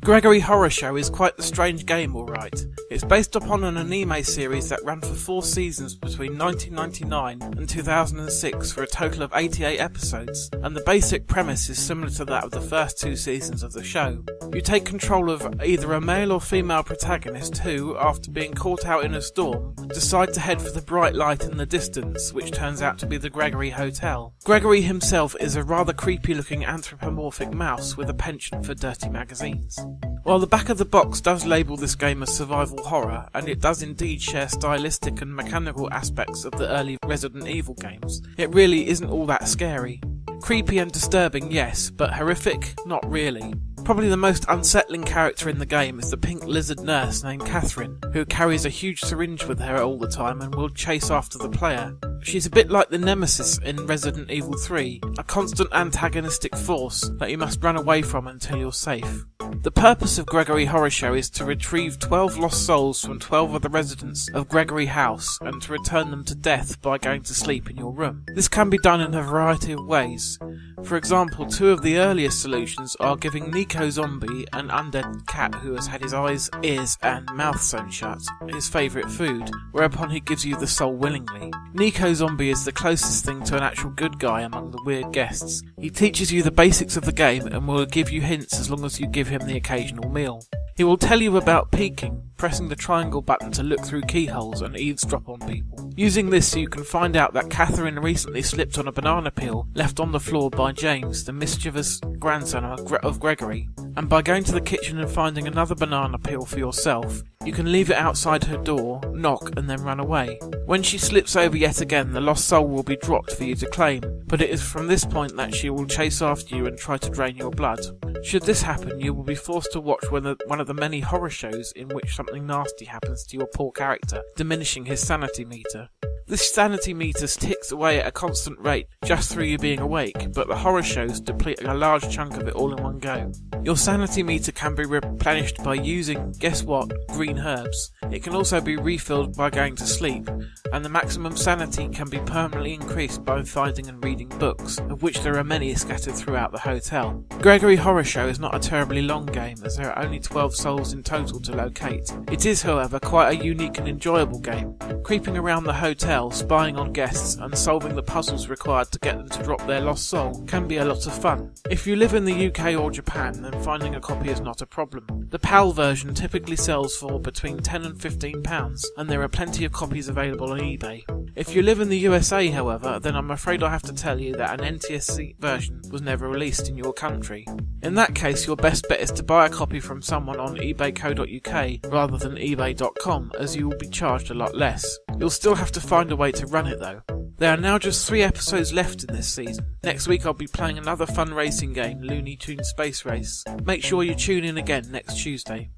Gregory Horror Show is quite the strange game, alright. It's based upon an anime series that ran for 4 seasons between 1999 and 2006 for a total of 88 episodes, and the basic premise is similar to that of the first 2 seasons of the show. You take control of either a male or female protagonist who, after being caught out in a storm, decide to head for the bright light in the distance, which turns out to be the Gregory Hotel. Gregory himself is a rather creepy looking anthropomorphic mouse with a penchant for dirty magazines. While the back of the box does label this game as survival horror, and it does indeed share stylistic and mechanical aspects of the early Resident Evil games, it really isn't all that scary. Creepy and disturbing, yes, but horrific? Not really. Probably the most unsettling character in the game is the pink lizard nurse named Catherine, who carries a huge syringe with her all the time and will chase after the player. She's a bit like the Nemesis in Resident Evil 3, a constant antagonistic force that you must run away from until you're safe. The purpose of Gregory Horror Show is to retrieve 12 lost souls from 12 of the residents of Gregory House and to return them to death by going to sleep in your room. This can be done in a variety of ways. For example, 2 of the earliest solutions are giving Nico Zombie, an undead cat who has had his eyes, ears and mouth sewn shut, his favourite food, whereupon he gives you the soul willingly. Nico Zombie is the closest thing to an actual good guy among the weird guests. He teaches you the basics of the game and will give you hints as long as you give him the occasional meal. He will tell you about peeking, pressing the triangle button to look through keyholes and eavesdrop on people. Using this you can find out that Catherine recently slipped on a banana peel left on the floor by James, the mischievous grandson of Gregory, and by going to the kitchen and finding another banana peel for yourself, you can leave it outside her door, knock and then run away. When she slips over yet again, the lost soul will be dropped for you to claim, but it is from this point that she will chase after you and try to drain your blood. Should this happen, you will be forced to watch one of the many horror shows in which something nasty happens to your poor character, diminishing his sanity meter. This sanity meter ticks away at a constant rate just through you being awake, but the horror shows deplete a large chunk of it all in one go. Your sanity meter can be replenished by using, guess what, green herbs. It can also be refilled by going to sleep, and the maximum sanity can be permanently increased by finding and reading books, of which there are many scattered throughout the hotel. Gregory Horror Show is not a terribly long game, as there are only 12 souls in total to locate. It is, however, quite a unique and enjoyable game. Creeping around the hotel, spying on guests, and solving the puzzles required to get them to drop their lost soul can be a lot of fun. If you live in the UK or Japan, then finding a copy is not a problem. The PAL version typically sells for between £10 and £15, and there are plenty of copies available on eBay. If you live in the USA, however, then I'm afraid I have to tell you that an NTSC version was never released in your country. In that case, your best bet is to buy a copy from someone on ebay.co.uk rather than ebay.com, as you will be charged a lot less. You'll still have to find a way to run it though. There are now just 3 episodes left in this season. Next week I'll be playing another fun racing game, Looney Tunes Space Race. Make sure you tune in again next Tuesday.